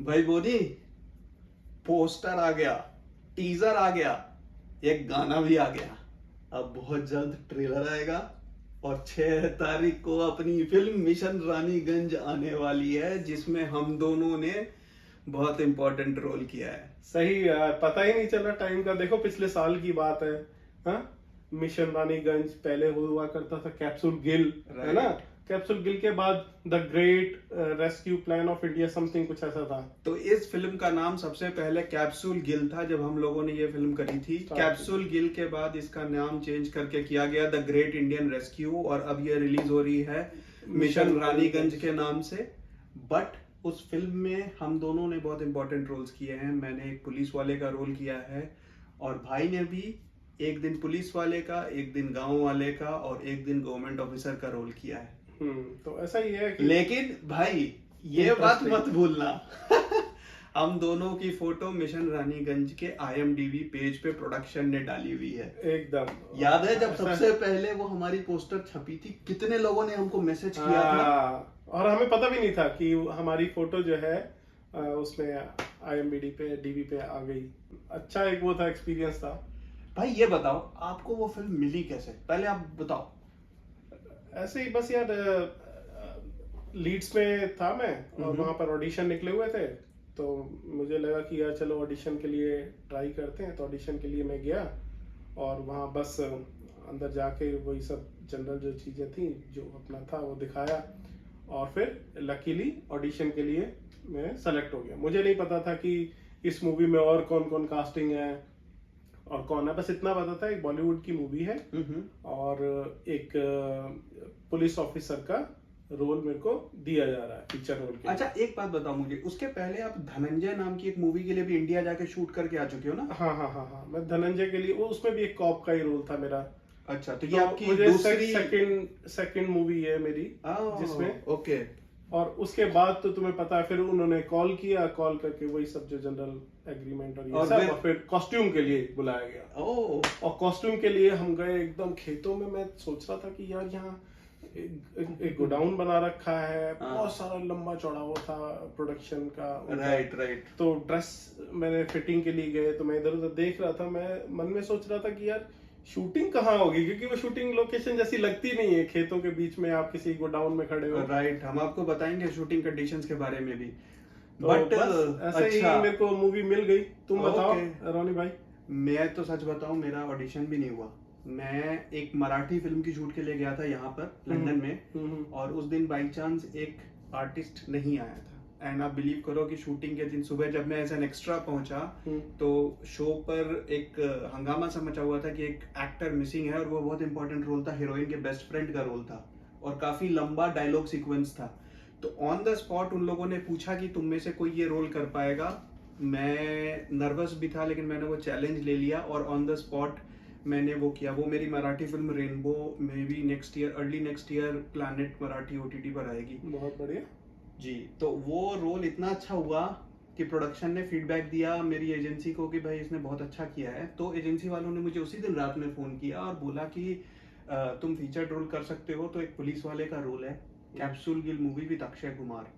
भाई बोनी, पोस्टर आ गया, टीजर आ गया, एक गाना भी आ गया। अब बहुत जल्द ट्रेलर आएगा और 6 तारीख को अपनी फिल्म मिशन रानीगंज आने वाली है, जिसमें हम दोनों ने बहुत इंपॉर्टेंट रोल किया है। सही यार, पता ही नहीं चला टाइम का। देखो पिछले साल की बात है। हाँ, मिशन रानीगंज पहले हुआ करता था कैप्सूल गिल, है ना। Right. कैप्सूल गिल के बाद the great rescue plan of India, something कुछ ऐसा था। तो इस फिल्म का नाम सबसे पहले कैप्सूल गिल था जब हम लोगों ने ये फिल्म करी थी। कैप्सूल गिल के बाद इसका नाम चेंज करके किया गया द ग्रेट इंडियन रेस्क्यू, और अब ये रिलीज हो रही है मिशन रानीगंज के नाम से। बट उस फिल्म में हम दोनों ने बहुत इंपॉर्टेंट रोल्स किए हैं। मैंने एक पुलिस वाले का रोल किया है, और भाई ने भी एक दिन पुलिस वाले का, एक दिन गांव वाले का, और एक दिन गवर्नमेंट ऑफिसर का रोल किया है। तो ऐसा ही है कि लेकिन भाई ये बात मत भूलना हम दोनों की फोटो मिशन रानीगंज के IMDb पेज पे प्रोडक्शन ने डाली हुई है। एकदम याद है जब ऐसा- सबसे पहले वो हमारी पोस्टर छपी थी, कितने लोगों ने हमको मैसेज किया था। और हमें पता भी नहीं था कि हमारी फोटो जो है उसमें IMDb पे डीबी पे आ गई। अच्छा एक वो था, एक्सपीरियंस था। भाई ये बताओ, आपको वो फिल्म मिली कैसे, पहले आप बताओ। ऐसे ही बस यार, लीड्स में था मैं, और वहां पर ऑडिशन निकले हुए थे। तो मुझे लगा कि यार चलो ऑडिशन के लिए ट्राई करते हैं। तो ऑडिशन के लिए मैं गया, और वहाँ बस अंदर जाके वही सब जनरल जो चीज़ें थी जो अपना था वो दिखाया, और फिर लकीली ऑडिशन के लिए मैं सेलेक्ट हो गया। मुझे नहीं पता था कि इस मूवी में और कौन कौन कास्टिंग है और कौन है। बस इतना पता था एक बॉलीवुड की मूवी है, और एक पुलिस ऑफिसर का रोल मेरे को दिया जा रहा है, फीचर रोल के। अच्छा एक बात बताओ मुझे, उसके पहले आप धनंजय नाम की एक मूवी के लिए भी इंडिया जाके शूट करके आ चुके हो ना। हाँ हाँ हाँ हाँ, मैं धनंजय के लिए, वो उसमें भी एक कॉप का ही रोल था मेरा। अच्छा, तो ये तो आपकी मुझे दूसरी सेकंड मूवी है मेरी जिसमें। ओके। और उसके बाद तो तुम्हें पता है, फिर उन्होंने कॉल किया, कॉल करके वही सब जो जनरल एग्रीमेंट और ये सब, और फिर कॉस्ट्यूम के लिए बुलाया गया। और कॉस्ट्यूम के लिए हम गए एकदम खेतों में। मैं सोच रहा था कि यार यहाँ एक गोडाउन बना रखा है, बहुत सारा लंबा चौड़ा वो था प्रोडक्शन का। राइट। तो ड्रेस मैंने फिटिंग के लिए गए, तो मैं इधर उधर देख रहा था। मैं मन में सोच रहा था कि यार शूटिंग कहाँ होगी, क्योंकि वो शूटिंग लोकेशन जैसी लगती नहीं है। खेतों के बीच में आप किसी गोडाउन में खड़े हो। राइट, हम आपको बताएंगे शूटिंग कंडीशंस के बारे में भी। तो बट बस ऐसे ही मेरे को मूवी मिल गई। तुम बताओ रोनी भाई। मैं तो सच बताऊं, मेरा ऑडिशन भी नहीं हुआ। मैं एक मराठी फिल्म की शूट के लिए गया था यहाँ पर लंदन में, और उस दिन बाई चांस एक आर्टिस्ट नहीं आया था। एंड आप बिलीव करो कि शूटिंग के दिन सुबह जब मैं एज एन एक्स्ट्रा पहुंचा, तो शो पर एक हंगामा सा मचा हुआ था कि एक एक्टर मिसिंग है, और वो बहुत इंपॉर्टेंट रोल था, हीरोइन के बेस्ट फ्रेंड का रोल था, और काफी लंबा डायलॉग सीक्वेंस था। तो ऑन द स्पॉट उन लोगों ने पूछा कि तुम में से कोई ये रोल कर पाएगा। मैं नर्वस भी था, लेकिन मैंने वो चैलेंज ले लिया, और ऑन द स्पॉट मैंने वो किया। वो मेरी मराठी फिल्म रेनबो में भी next year, early next year planet Marathi OTT पर आएगी। बहुत बढ़िया जी। तो वो रोल इतना अच्छा हुआ कि प्रोडक्शन ने फीडबैक दिया मेरी एजेंसी को कि भाई इसने बहुत अच्छा किया है। तो एजेंसी वालों ने मुझे उसी दिन रात में फोन किया और बोला कि तुम फीचर रोल कर सकते हो। तो एक पुलिस वाले का रोल है, capsule Gill movie with Akshay Kumar.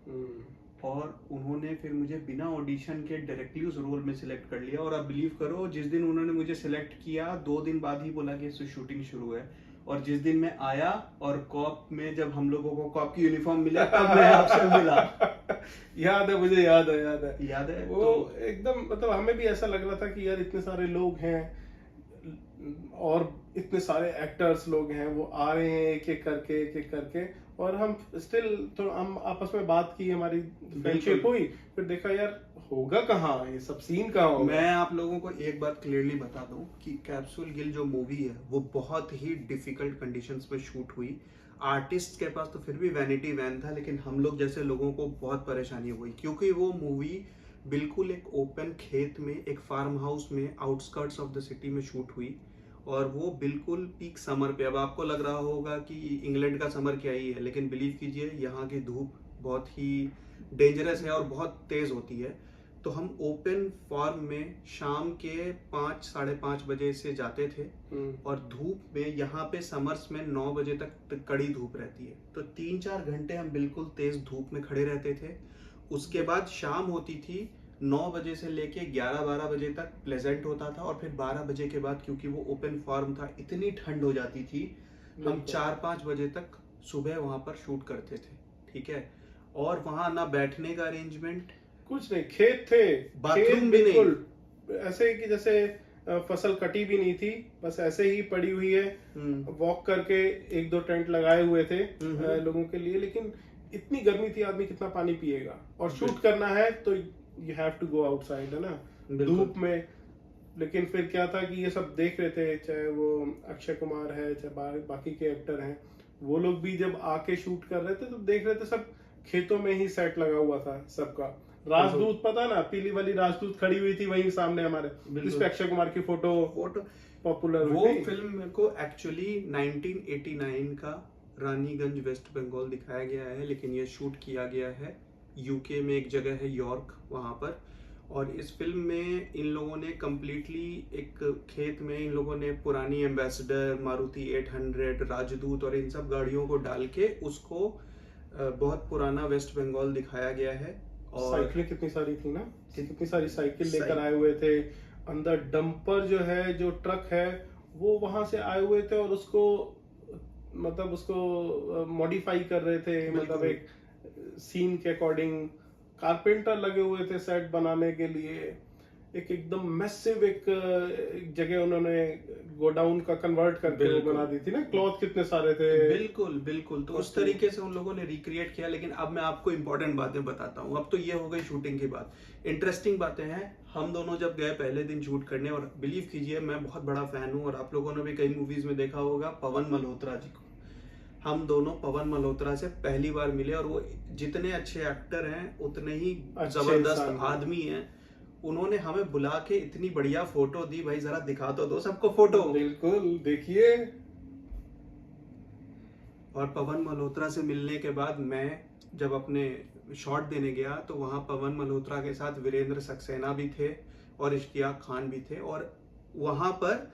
और उन्होंने फिर मुझे बिना ऑडिशन के डायरेक्टली उस रोल में सिलेक्ट कर लिया। और आप बिलीव करो, जिस दिन उन्होंने मुझे सिलेक्ट किया 2 दिन बाद ही बोला कि इससे शूटिंग शुरू है। और जिस दिन मैं आया और कॉप में जब हम लोगों को कॉप की यूनिफॉर्म मिला, तब मैं आपसे मिला। याद है, मुझे याद है वो तो एकदम, मतलब हमें भी ऐसा लग रहा था कि यार इतने सारे लोग हैं और इतने सारे एक्टर्स लोग हैं, वो आ रहे हैं एक एक करके, और हम स्टिल, तो हम आपस में बात की, हमारी फ्रेंडशिप हुई। फिर देखा यार होगा कहाँ, ये सब सीन कहाँ होगा। मैं आप लोगों को एक बात क्लियरली बता दूं कि कैप्सूल गिल जो मूवी है वो बहुत ही डिफिकल्ट कंडीशंस में शूट हुई। आर्टिस्ट के पास तो फिर भी वैनिटी वैन था, लेकिन हम लोग जैसे लोगों को बहुत परेशानी हुई, क्योंकि वो मूवी बिल्कुल एक ओपन खेत में, एक फार्म हाउस में, आउटस्कर्ट्स ऑफ द सिटी में शूट हुई। और वो बिल्कुल पीक समर पे। अब आपको लग रहा होगा कि इंग्लैंड का समर क्या ही है, लेकिन बिलीव कीजिए यहाँ की धूप बहुत ही डेंजरस है और बहुत तेज होती है। तो हम ओपन फार्म में शाम के 5-5:30 बजे से जाते थे, और धूप में यहाँ पे समर्स में 9 बजे तक कड़ी धूप रहती है। तो 3-4 घंटे हम बिल्कुल तेज धूप में खड़े रहते थे, उसके बाद शाम होती थी, 9 बजे से लेके 11-12 बजे तक प्लेजेंट होता था, और फिर 12 बजे के बाद क्योंकि वो ओपन फॉर्म था, इतनी ठंड हो जाती थी, हम 4-5 बजे तक सुबह वहां पर शूट करते थे, ठीक है। और वहां ना बैठने का अरेंजमेंट, कुछ नहीं, खेत थे, बाथरूम भी बिल्कुल ऐसे कि जैसे फसल कटी भी नहीं थी, बस ऐसे ही पड़ी हुई है, वॉक करके 1-2 टेंट लगाए हुए थे लोगों के लिए, लेकिन इतनी गर्मी थी, आदमी कितना पानी पिएगा, और शूट करना है तो you have to go outside, है ना, धूप में। लेकिन फिर क्या था कि ये सब देख रहे थे, चाहे वो अक्षय कुमार है, चाहे बाकी के एक्टर हैं, वो लोग भी जब आके शूट कर रहे थे तो देख रहे थे सब खेतों में ही सेट लगा हुआ था सबका। राजदूत, पता ना, पीली वाली राजदूत खड़ी हुई थी वहीं सामने हमारे, जिस पे अक्षय कुमार की फोटो पॉपुलर वो फिल्म को एक्चुअली 1989 का रानीगंज वेस्ट बंगाल दिखाया गया है, लेकिन ये शूट किया गया है यूके में, एक जगह है यॉर्क, वहां पर। और इस फिल्म में इन लोगों ने कम्प्लीटली एक खेत में इन लोगों ने पुरानी एम्बेसडर, मारुति 800, राजदूत और इन सब गाड़ियों को डाल के उसको बहुत पुराना वेस्ट बंगाल दिखाया गया है। और साइकिलें कितनी सारी थी ना, कितनी सारी साइकिल लेकर आए हुए थे, अंदर डंपर जो है, जो ट्रक है, वो वहां से आए हुए थे और उसको मतलब उसको मॉडिफाई कर रहे थे, मतलब एक सीन के अकॉर्डिंग। कारपेंटर लगे हुए थे सेट बनाने के लिए, एक एकदम मैसिव एक जगह उन्होंने गोडाउन का कन्वर्ट करके वो बना दी थी ना, क्लॉथ कितने सारे थे। बिल्कुल बिल्कुल, तो उस तरीके से उन लोगों ने रिक्रिएट किया। लेकिन अब मैं आपको इंपॉर्टेंट बातें बताता हूँ। अब तो ये हो गई शूटिंग की बात, इंटरेस्टिंग बातें हैं। हम दोनों जब गए पहले दिन शूट करने, और बिलीव कीजिए मैं बहुत बड़ा फैन हूँ, और आप लोगों ने भी कई मूवीज में देखा होगा पवन मल्होत्रा जी को। हम दोनों पवन मल्होत्रा से पहली बार मिले, और वो जितने अच्छे एक्टर हैं उतने ही जबरदस्त आदमी हैं। उन्होंने हमें बुला के इतनी बढ़िया फोटो दी, भाई जरा दिखा तो दो सबको फोटो। बिल्कुल, देखिए। और पवन मल्होत्रा से मिलने के बाद मैं जब अपने शॉट देने गया तो वहाँ पवन मल्होत्रा के साथ वीरेंद्र सक्सेना भी थे और इश्तियाक खान भी थे, और वहाँ पर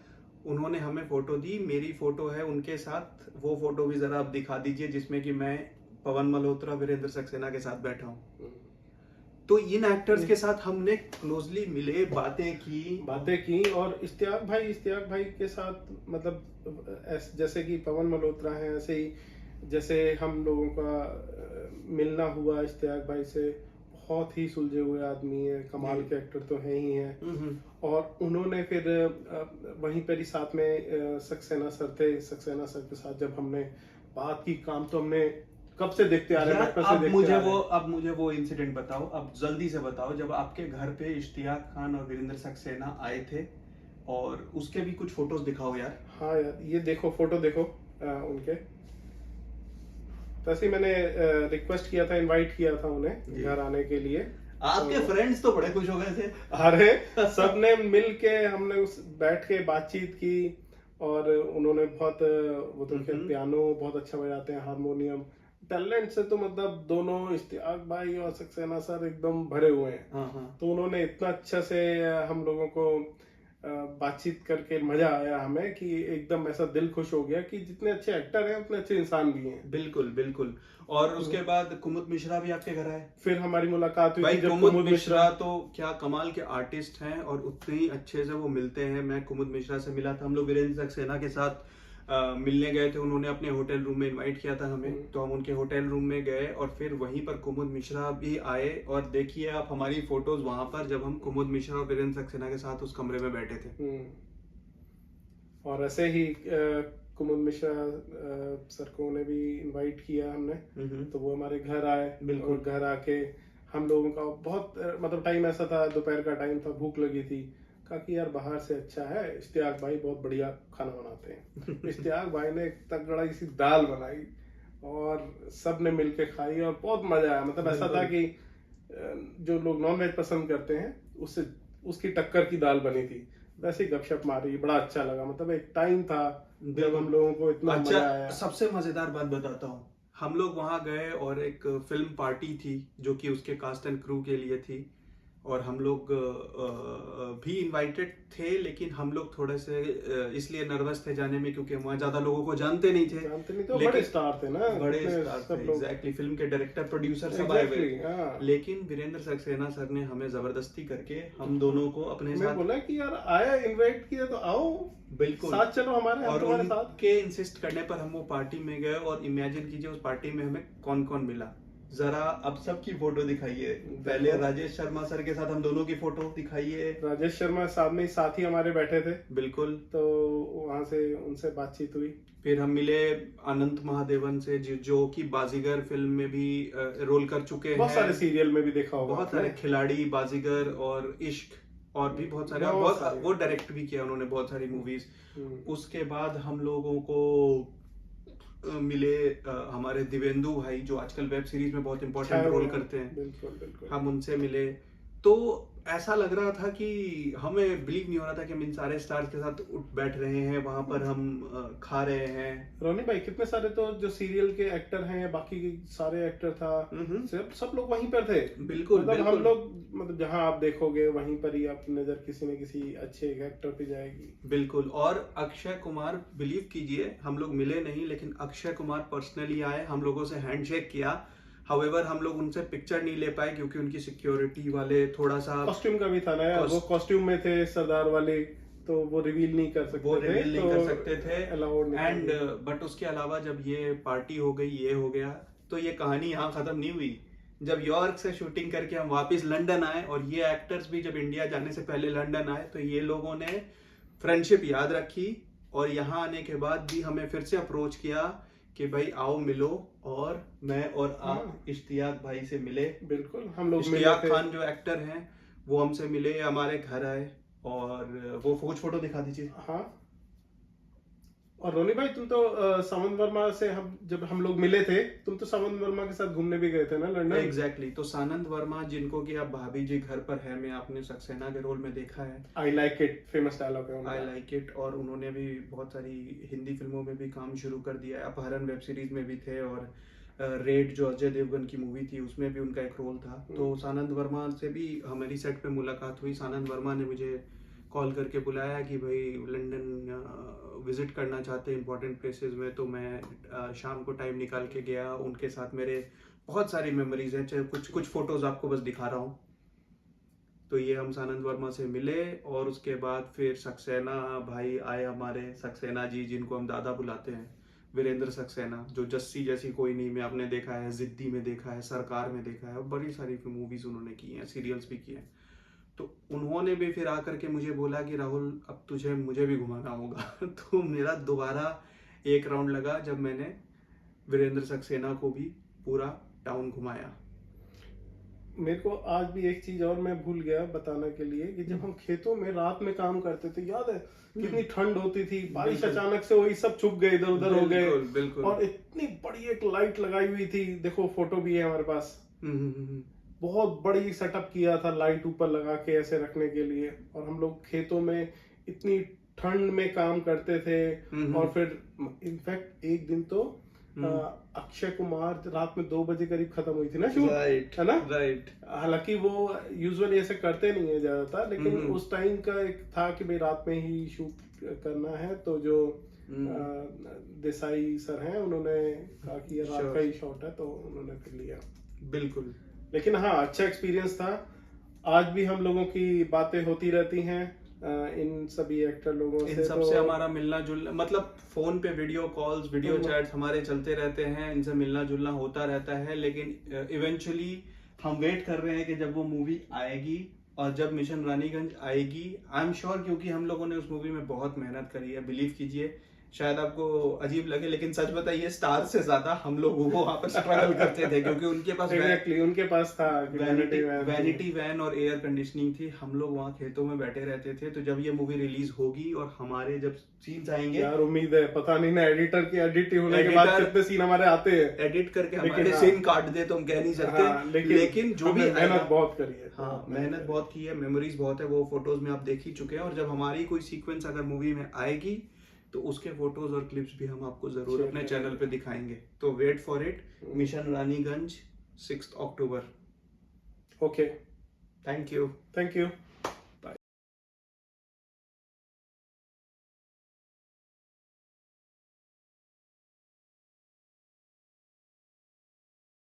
उन्होंने हमें फोटो दी। मेरी फोटो है उनके साथ, वो फोटो भी जरा आप दिखा दीजिए, जिसमें कि मैं पवन मल्होत्रा वीरेंद्र सक्सेना के साथ बैठा हूँ। तो इन एक्टर्स के साथ हमने क्लोजली मिले, बातें की। और इश्तियाक भाई के साथ मतलब जैसे कि पवन मल्होत्रा है, ऐसे ही जैसे हम लोगों का मिलना हुआ इश्तियाक भाई से, बहुत ही सुलझे हुए आदमी है, कमाल के एक्टर तो है ही हैं। और उन्होंने फिर वहीं पर ही साथ में सक्सेना सर के साथ जब हमने बात की, काम तो हमने कब से देखते आ रहे हैं। अब मुझे वो इंसिडेंट बताओ, अब जल्दी से बताओ, जब आपके घर पे इश्तियाक खान और वीरेंद्र सक्सेना आए थे, और उसके भी कुछ फोटोज दिखाओ यार। हाँ यार, ये देखो फोटो देखो उनके। वैसे मैंने रिक्वेस्ट किया था, इनवाइट किया था उन्हें घर आने के लिए। आपके फ्रेंड्स तो बड़े खुश हो गए थे। अरे सबने मिल के हमने बैठ के बातचीत की, और उन्होंने बहुत, वो तो पियानो बहुत अच्छा बजाते हैं, हारमोनियम, टैलेंट से तो मतलब दोनों इश्तियाक भाई और सक्सेना सर एकदम भरे हुए हैं। तो उन्होंने इतना अच्छा से हम लोगों को बातचीत करके मजा आया हमें, कि एकदम ऐसा दिल खुश हो गया कि जितने अच्छे एक्टर हैं उतने अच्छे इंसान भी हैं। बिल्कुल बिल्कुल। और उसके बाद कुमुद मिश्रा भी आपके घर आए, फिर हमारी मुलाकात हुई। भाई कुमुद मिश्रा तो क्या कमाल के आर्टिस्ट हैं, और उतने ही अच्छे से वो मिलते हैं। मैं कुमुद मिश्रा से मिला था, हम लोग वीरेंद्र सक्सेना के साथ मिलने गए थे, उन्होंने अपने होटल रूम में इनवाइट किया था हमें, तो हम उनके होटल रूम में गए, और फिर वहीं पर कुमुद मिश्रा भी आए। और देखिए आप हमारी फोटोज वहां पर, जब हम कुमुद मिश्रा और वीरेंद्र सक्सेना के साथ उस कमरे में बैठे थे। और ऐसे ही कुमुद मिश्रा सर को ने भी इनवाइट किया हमने, तो वो हमारे घर आए। बिल्कुल, घर आके हम लोगों का बहुत मतलब टाइम ऐसा था, दोपहर का टाइम था, भूख लगी थी, कहा कि यार बाहर से अच्छा है, इश्तियाक भाई बहुत बढ़िया खाना बनाते हैं। इश्तियाक भाई ने एक तगड़ा सी दाल बनाई, और सब ने मिलके खाई, और बहुत मजा आया। मतलब ऐसा था कि जो लोग नॉन वेज पसंद करते हैं उससे उसकी टक्कर की दाल बनी थी। वैसे गपशप मारी, बड़ा अच्छा लगा। मतलब एक टाइम था जब हम लोगों को इतना मजा आया। सबसे मजेदार बात बताता हूँ, हम लोग वहां गए और एक फिल्म पार्टी थी जो कि उसके कास्ट एंड क्रू के लिए थी। और हम लोग भी इनवाइटेड थे, लेकिन हम लोग थोड़े से इसलिए नर्वस थे जाने में क्योंकि वहाँ ज्यादा लोगों को जानते नहीं थे। तो बड़े स्टार थे ना, बड़े स्टार थे, एग्जैक्टली, फिल्म के डायरेक्टर प्रोड्यूसर सब आए हुए। लेकिन वीरेंद्र सक्सेना सर ने हमें जबरदस्ती करके हम दोनों को अपने साथ बोला कि यार आया, इनवाइट किया तो आओ, बिल्कुल साथ चलो हमारे, और तुम्हारे साथ। उनके इंसिस्ट करने पर हम वो पार्टी में गए और इमेजिन कीजिए उस पार्टी में हमें कौन कौन मिला। जरा अब सबकी फोटो दिखाइए। पहले राजेश शर्मा सर के साथ हम दोनों की फोटो दिखाइए। राजेश शर्मा साहब में साथ ही हमारे बैठे थे, बिल्कुल। तो वहां से उनसे बातचीत हुई। फिर हम मिले अनंत महादेवन से, जो कि बाजीगर फिल्म में भी रोल कर चुके हैं, बहुत सारे सीरियल में भी देखा होगा, बहुत सारे, खिलाड़ी, बाजीगर और इश्क, और भी बहुत सारे, वो डायरेक्ट भी किया उन्होंने बहुत सारी मूवीज। उसके बाद हम लोगों को मिले हमारे दिवेंदु भाई, जो आजकल वेब सीरीज में बहुत इंपॉर्टेंट रोल करते हैं। बिल्कुल बिल्कुल। हम उनसे मिले, तो ऐसा लग रहा था कि हमें बिलीव नहीं हो रहा था कि हम इन सारे स्टार्स के साथ उठ बैठ रहे हैं, वहां पर हम खा रहे हैं। रोनी भाई, कितने सारे तो जो सीरियल के एक्टर हैं या बाकी सारे एक्टर था, सब लोग वहीं पर थे। बिल्कुल, मतलब हम लोग, मतलब जहां आप देखोगे वहीं पर ही आपकी नजर किसी न किसी अच्छे एक्टर पे जाएगी। बिल्कुल। और अक्षय कुमार, बिलीव कीजिए, हम लोग मिले नहीं, लेकिन अक्षय कुमार पर्सनली आए, हम लोगों से हैंडशेक किया। हाउएवर हम लोग उनसे पिक्चर नहीं ले पाए क्योंकि उनकी सिक्योरिटी वाले थोड़ा सा, कॉस्ट्यूम का भी था ना यार, वो कॉस्ट्यूम में थे सरदार वाले, तो वो रिवील नहीं कर सकते थे, अलाउड नहीं। एंड बट उसके अलावा जब ये पार्टी हो गई, ये हो गया, तो ये कहानी यहाँ खत्म नहीं हुई। जब यॉर्क से शूटिंग करके हम वापस लंदन आए, और ये एक्टर्स भी जब इंडिया जाने से पहले लंदन आए, तो ये लोगों ने फ्रेंडशिप याद रखी और यहाँ आने के बाद भी हमें फिर से अप्रोच किया कि भाई आओ मिलो, और मैं और आप इश्तियाक भाई से मिले। बिल्कुल, हम लोग इश्तियाक खान जो एक्टर हैं वो हमसे मिले, हमारे घर आए, और वो कुछ फोटो दिखा दीजिए। हाँ। और रोनी भाई, तुम तो सावंत वर्मा से जब हम लोग मिले थे, तुम तो सावंत वर्मा के साथ घूमने भी गए थे ना लंदन। एग्जैक्टली। तो सानंद वर्मा, जिनको कि अब भाभी जी घर पर है, मैं आपने सक्सेना के रोल में देखा है, I like it, famous dialogue है, आई लाइक इट। और उन्होंने भी बहुत सारी हिंदी फिल्मों में भी काम शुरू कर दिया है, अपहरण वेब सीरीज में भी थे, और रेड जो अजय देवगन की मूवी थी उसमें भी उनका एक रोल था। तो सानंद वर्मा से भी हमारी सेट पे मुलाकात हुई। सानंद वर्मा ने मुझे कॉल करके बुलाया कि भाई लंदन विजिट करना चाहते हैं इंपॉर्टेंट प्लेसेस में, तो मैं शाम को टाइम निकाल के गया। उनके साथ मेरे बहुत सारी मेमोरीज हैं, चाहे कुछ फोटोज आपको बस दिखा रहा हूँ। तो ये हम सानंद वर्मा से मिले, और उसके बाद फिर सक्सेना भाई आए हमारे, सक्सेना जी, जिनको हम दादा बुलाते हैं, वीरेंद्र सक्सेना, जो जस्सी जैसी कोई नहीं में आपने देखा है, जिद्दी में देखा है, सरकार में देखा है, और बड़ी सारी मूवीज उन्होंने की हैं, सीरियल्स भी किए हैं। तो उन्होंने भी फिर आकर के मुझे बोला कि राहुल अब मुझे भी घुमाना होगा। तो मेरा दोबारा एक राउंड लगा जब मैंने वीरेंद्र सक्सेना को भी पूरा टाउन घुमाया। मेरे को आज भी एक चीज और मैं भूल गया बताने के लिए, कि जब हम खेतों में रात में काम करते थे, याद है कितनी ठंड होती थी, बारिश अचानक से वही सब छुप गए, इधर उधर हो गए, और इतनी बड़ी एक लाइट लगाई हुई थी, देखो फोटो भी है हमारे पास, बहुत बड़ी सेटअप किया था लाइट ऊपर लगा के ऐसे रखने के लिए, और हम लोग खेतों में इतनी ठंड में काम करते थे। और फिर इनफैक्ट एक दिन तो अक्षय कुमार रात में 2 बजे करीब खत्म हुई थी ना शूट, है ना? राइट। हालांकि वो यूजुअली ऐसे करते नहीं है ज्यादातर, लेकिन उस टाइम का एक था कि भाई रात में ही शूट करना है, तो जो देसाई सर हैं उन्होंने कहा कि ये रात का ही शॉट है, तो उन्होंने फिर लिया। बिल्कुल। लेकिन हाँ, अच्छा एक्सपीरियंस था। आज भी हम लोगों की बातें होती रहती हैं इन सभी एक्टर लोगों से, इन सबसे हमारा मिलना जुलना, मतलब फोन पे वीडियो कॉल्स, वीडियो चैट्स हमारे चलते रहते हैं, इनसे मिलना जुलना होता रहता है। लेकिन इवेंचुअली हम वेट कर रहे हैं कि जब वो मूवी आएगी, और जब मिशन रानीगंज आएगी, आई एम श्योर, क्योंकि हम लोगों ने उस मूवी में बहुत मेहनत करी है, बिलीव कीजिए। शायद आपको अजीब लगे, लेकिन सच बताइए, स्टार से ज्यादा हम लोग वहाँ पर स्ट्रगल करते थे, क्योंकि उनके पास उनके पास था वैनिटी वैन और एयर कंडीशनिंग थी। हम लोग वहाँ खेतों में बैठे रहते थे। तो जब ये मूवी रिलीज होगी और हमारे जब सीन्स आएंगे, यार उम्मीद है, पता नहीं ना एडिटर की एडिट होने के बाद कितने सीन हमारे आते हैं, एडिट करके हमारे सीन काट दे तो हम कह नहीं सकते, लेकिन जो भी मेहनत बहुत करी है। हाँ, मेहनत बहुत की है, मेमोरीज बहुत है, वो फोटोज में आप देख ही चुके हैं। और जब हमारी कोई सीक्वेंस अगर मूवी में आएगी, तो उसके फोटोज और क्लिप्स भी हम आपको जरूर अपने चैनल पे दिखाएंगे। तो wait for it, mission Raniganj 6 October. Okay. Thank you. Thank you.